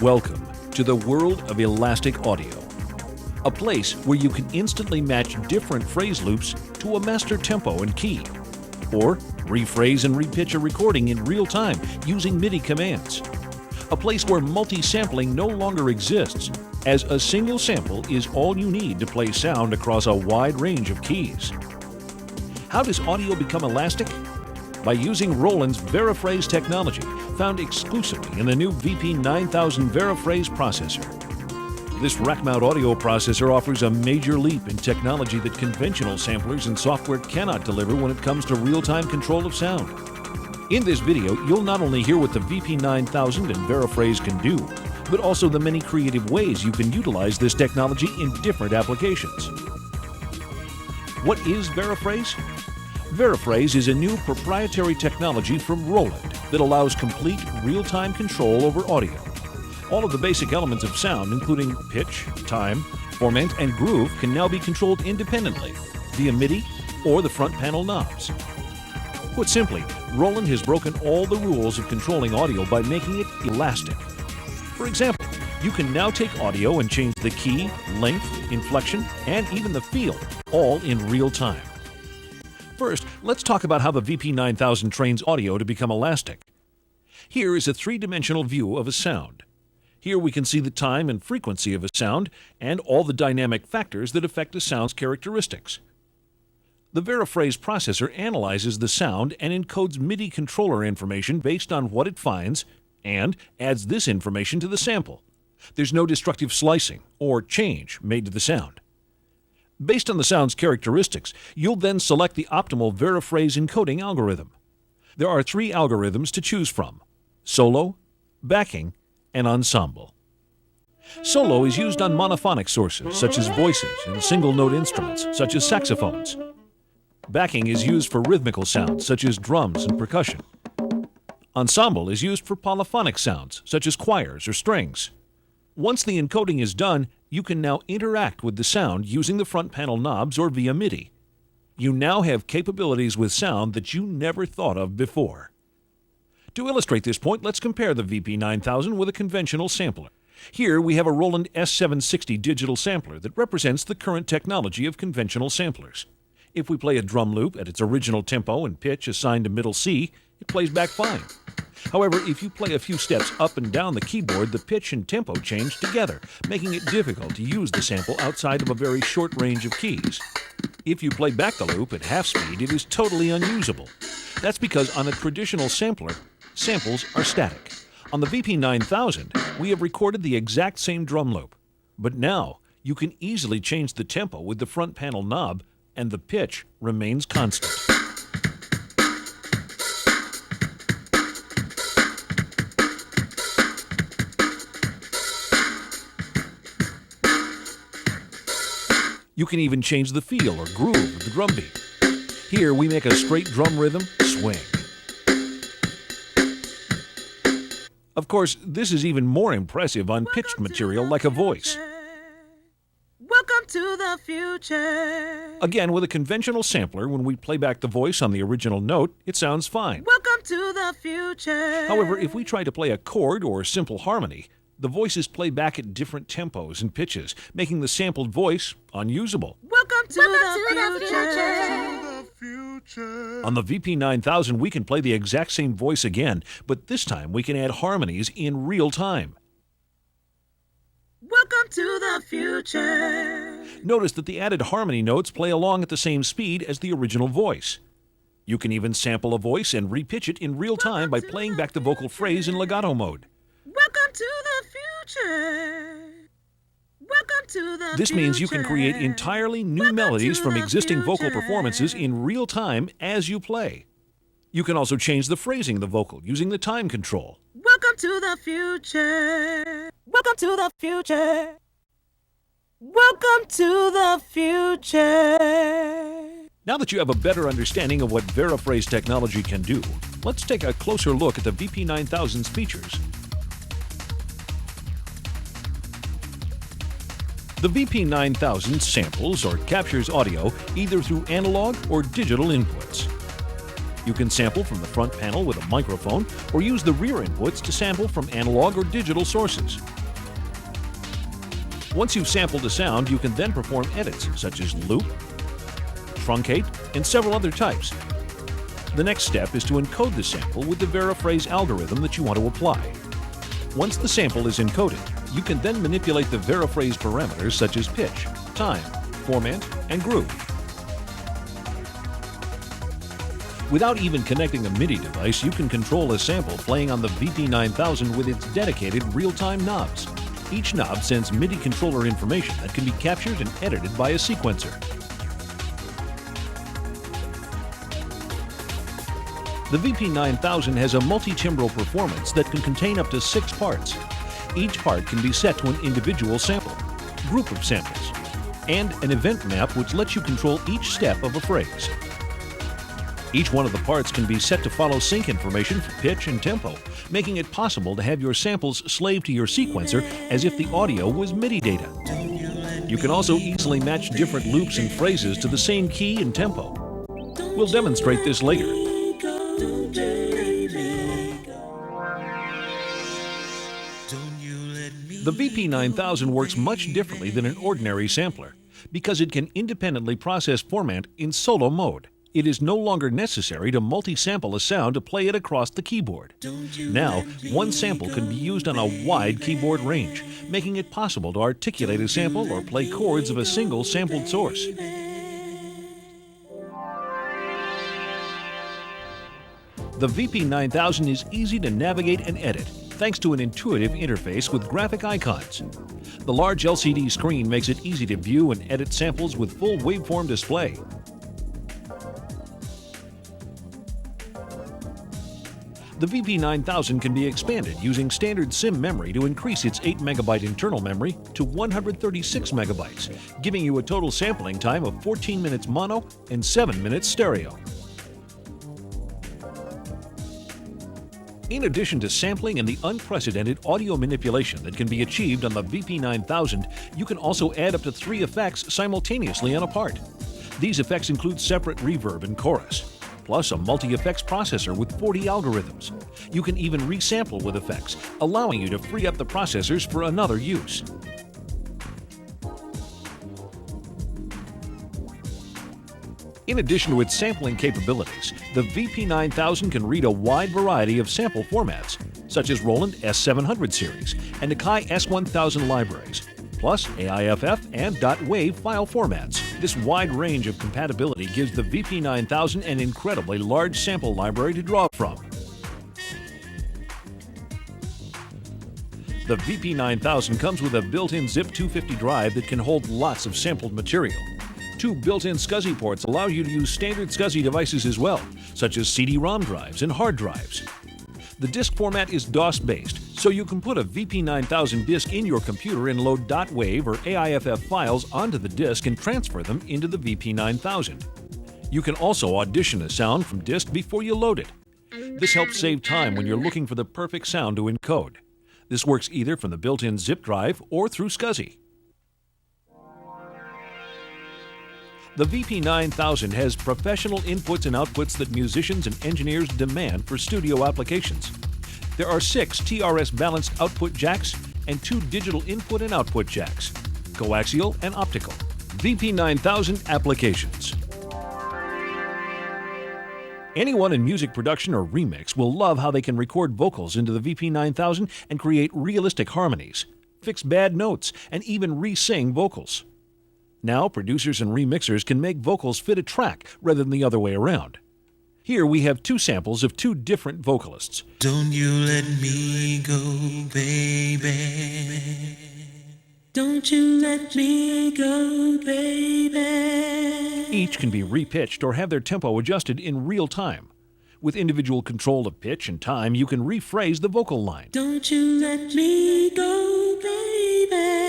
Welcome to the world of elastic audio, a place where you can instantly match different phrase loops to a master tempo and key, or rephrase and repitch a recording in real time using MIDI commands. A place where multi-sampling no longer exists, as a single sample is all you need to play sound across a wide range of keys. How does audio become elastic? By using Roland's Variphrase technology, found exclusively in the new VP-9000 Variphrase processor. This rack-mount audio processor offers a major leap in technology that conventional samplers and software cannot deliver when it comes to real-time control of sound. In this video, you'll not only hear what the VP-9000 and Variphrase can do, but also the many creative ways you can utilize this technology in different applications. What is Variphrase? Variphrase is a new proprietary technology from Roland that allows complete real-time control over audio. All of the basic elements of sound, including pitch, time, format, and groove, can now be controlled independently via MIDI or the front panel knobs. Put simply, Roland has broken all the rules of controlling audio by making it elastic. For example, you can now take audio and change the key, length, inflection, and even the feel, all in real time. First, let's talk about how the VP-9000 trains audio to become elastic. Here is a three-dimensional view of a sound. Here we can see the time and frequency of a sound and all the dynamic factors that affect a sound's characteristics. The Variphrase processor analyzes the sound and encodes MIDI controller information based on what it finds and adds this information to the sample. There's no destructive slicing or change made to the sound. Based on the sound's characteristics, you'll then select the optimal Variphrase encoding algorithm. There are three algorithms to choose from: solo, backing, and ensemble. Solo is used on monophonic sources, such as voices, and single-note instruments, such as saxophones. Backing is used for rhythmical sounds, such as drums and percussion. Ensemble is used for polyphonic sounds, such as choirs or strings. Once the encoding is done, you can now interact with the sound using the front panel knobs or via MIDI. You now have capabilities with sound that you never thought of before. To illustrate this point, let's compare the VP-9000 with a conventional sampler. Here we have a Roland S760 digital sampler that represents the current technology of conventional samplers. If we play a drum loop at its original tempo and pitch assigned to middle C, it plays back fine. However, if you play a few steps up and down the keyboard, the pitch and tempo change together, making it difficult to use the sample outside of a very short range of keys. If you play back the loop at half speed, it is totally unusable. That's because on a traditional sampler, samples are static. On the VP-9000, we have recorded the exact same drum loop. But now, you can easily change the tempo with the front panel knob, and the pitch remains constant. You can even change the feel or groove of the drum beat. Here we make a straight drum rhythm swing. Of course, this is even more impressive on pitched material like a voice. Welcome to the future. Again, with a conventional sampler, when we play back the voice on the original note, it sounds fine. Welcome to the future. However, if we try to play a chord or simple harmony, the voices play back at different tempos and pitches, making the sampled voice unusable. Welcome to the future. On the VP-9000, we can play the exact same voice again, but this time we can add harmonies in real time. Welcome to the future. Notice that the added harmony notes play along at the same speed as the original voice. You can even sample a voice and repitch it in real time by playing back the vocal phrase in legato mode. Welcome to the future. Welcome to the future. This means you can create entirely new melodies from existing vocal performances in real time as you play. You can also change the phrasing of the vocal using the time control. Welcome to the future. Welcome to the future. Welcome to the future. Now that you have a better understanding of what Variphrase technology can do, let's take a closer look at the VP-9000's features. The VP-9000 samples or captures audio either through analog or digital inputs. You can sample from the front panel with a microphone or use the rear inputs to sample from analog or digital sources. Once you've sampled a sound, you can then perform edits such as loop, truncate, and several other types. The next step is to encode the sample with the Variphrase algorithm that you want to apply. Once the sample is encoded, you can then manipulate the Variphrase parameters such as pitch, time, format, and groove. Without even connecting a MIDI device, you can control a sample playing on the VP-9000 with its dedicated real-time knobs. Each knob sends MIDI controller information that can be captured and edited by a sequencer. The VP-9000 has a multi-timbral performance that can contain up to 6 parts. Each part can be set to an individual sample, group of samples, and an event map which lets you control each step of a phrase. Each one of the parts can be set to follow sync information for pitch and tempo, making it possible to have your samples slave to your sequencer as if the audio was MIDI data. You can also easily match different loops and phrases to the same key and tempo. We'll demonstrate this later. The VP-9000 works much differently than an ordinary sampler because it can independently process format in solo mode. It is no longer necessary to multi-sample a sound to play it across the keyboard. Now, one sample can be used on a wide keyboard range, making it possible to articulate a sample or play chords of a single sampled source. The VP-9000 is easy to navigate and edit, thanks to an intuitive interface with graphic icons. The large LCD screen makes it easy to view and edit samples with full waveform display. The VP-9000 can be expanded using standard SIM memory to increase its 8 MB internal memory to 136 MB, giving you a total sampling time of 14 minutes mono and 7 minutes stereo. In addition to sampling and the unprecedented audio manipulation that can be achieved on the VP-9000, you can also add up to 3 effects simultaneously on a part. These effects include separate reverb and chorus, plus a multi-effects processor with 40 algorithms. You can even resample with effects, allowing you to free up the processors for another use. In addition to its sampling capabilities, the VP-9000 can read a wide variety of sample formats, such as Roland S700 series and Akai S1000 libraries, plus AIFF and .wav file formats. This wide range of compatibility gives the VP-9000 an incredibly large sample library to draw from. The VP-9000 comes with a built-in Zip 250 drive that can hold lots of sampled material. 2 built-in SCSI ports allow you to use standard SCSI devices as well, such as CD-ROM drives and hard drives. The disk format is DOS-based, so you can put a VP-9000 disk in your computer and load .wav or AIFF files onto the disk and transfer them into the VP-9000. You can also audition a sound from disk before you load it. This helps save time when you're looking for the perfect sound to encode. This works either from the built-in zip drive or through SCSI. The VP-9000 has professional inputs and outputs that musicians and engineers demand for studio applications. There are 6 TRS balanced output jacks and 2 digital input and output jacks, coaxial and optical. VP-9000 applications. Anyone in music production or remix will love how they can record vocals into the VP-9000 and create realistic harmonies, fix bad notes, and even re-sing vocals. Now, producers and remixers can make vocals fit a track rather than the other way around. Here we have 2 samples of 2 different vocalists. Don't you let me go, baby. Don't you let me go, baby. Each can be repitched or have their tempo adjusted in real time. With individual control of pitch and time, you can rephrase the vocal line. Don't you let me go, baby.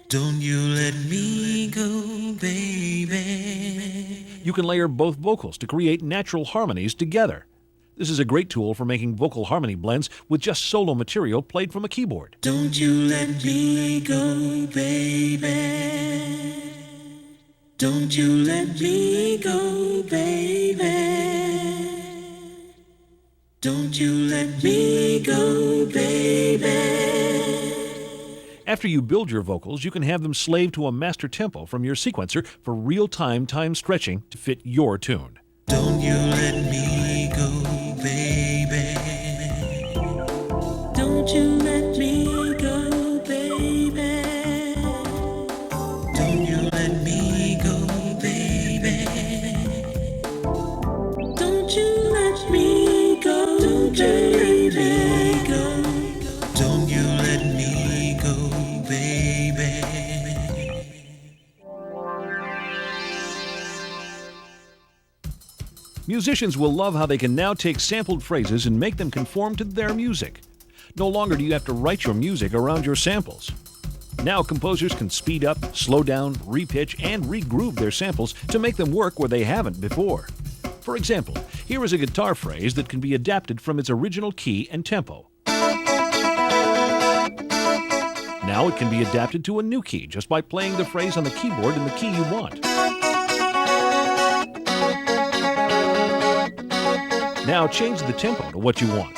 Don't you let me go, baby. You can layer both vocals to create natural harmonies together. This is a great tool for making vocal harmony blends with just solo material played from a keyboard. Don't you let me go, baby. Don't you let me go, baby. Don't you let me go, baby. After you build your vocals, you can have them slave to a master tempo from your sequencer for real-time time stretching to fit your tune. Don't you let me go, baby. Don't you let me go, baby. Don't you let me go, baby. Don't you let me go, don't you let me go. Don't you let me go, baby. Musicians will love how they can now take sampled phrases and make them conform to their music. No longer do you have to write your music around your samples. Now composers can speed up, slow down, repitch, and regroove their samples to make them work where they haven't before. For example, here is a guitar phrase that can be adapted from its original key and tempo. Now it can be adapted to a new key just by playing the phrase on the keyboard in the key you want. Now change the tempo to what you want.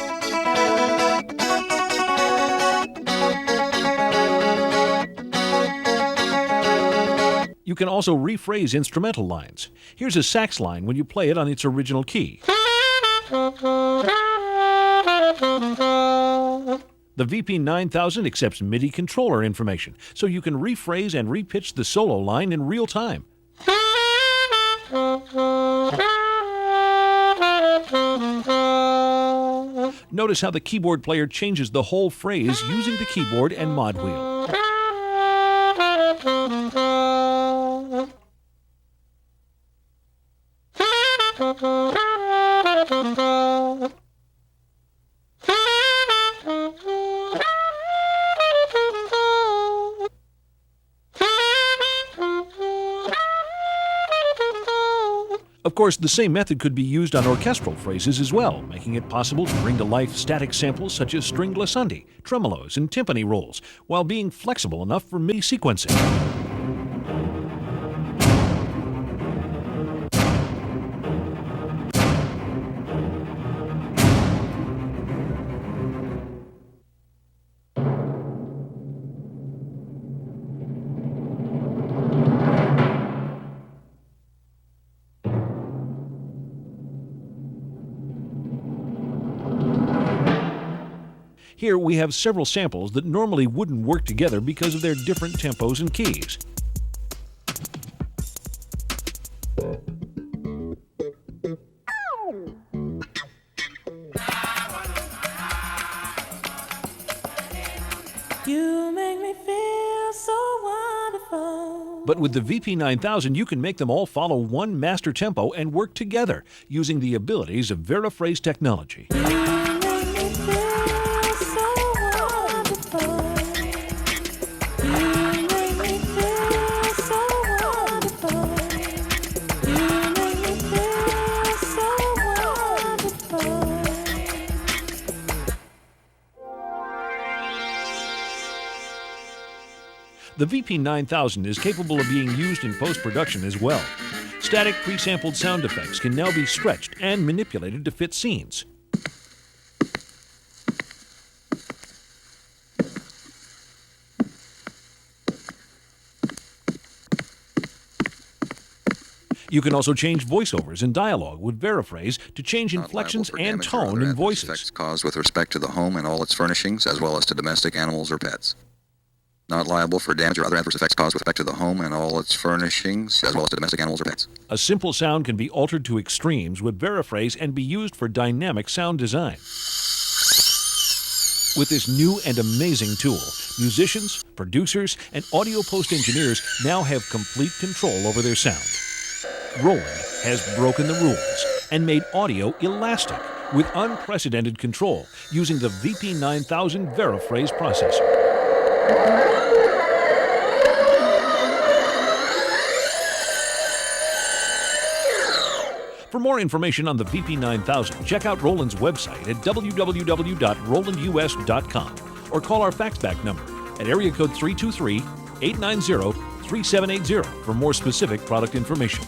You can also rephrase instrumental lines. Here's a sax line when you play it on its original key. The VP-9000 accepts MIDI controller information, so you can rephrase and repitch the solo line in real time. Notice how the keyboard player changes the whole phrase using the keyboard and mod wheel. Of course, the same method could be used on orchestral phrases as well, making it possible to bring to life static samples such as string glissandi, tremolos, and timpani rolls, while being flexible enough for MIDI sequencing. Here we have several samples that normally wouldn't work together because of their different tempos and keys. You make me feel so wonderful. But with the VP-9000, you can make them all follow one master tempo and work together using the abilities of Variphrase technology. The VP-9000 is capable of being used in post-production as well. Static pre-sampled sound effects can now be stretched and manipulated to fit scenes. You can also change voiceovers and dialogue with Variphrase to change inflections and tone in voices. Effects caused with respect to the home and all its furnishings, as well as to domestic animals or pets. Not liable for damage or other adverse effects caused with respect to the home and all its furnishings, as well as to domestic animals or pets. A simple sound can be altered to extremes with Variphrase and be used for dynamic sound design. With this new and amazing tool, musicians, producers, and audio post-engineers now have complete control over their sound. Roland has broken the rules and made audio elastic with unprecedented control using the VP-9000 Variphrase processor. For more information on the VP-9000, check out Roland's website at www.rolandus.com or call our faxback number at area code 323-890-3780 for more specific product information.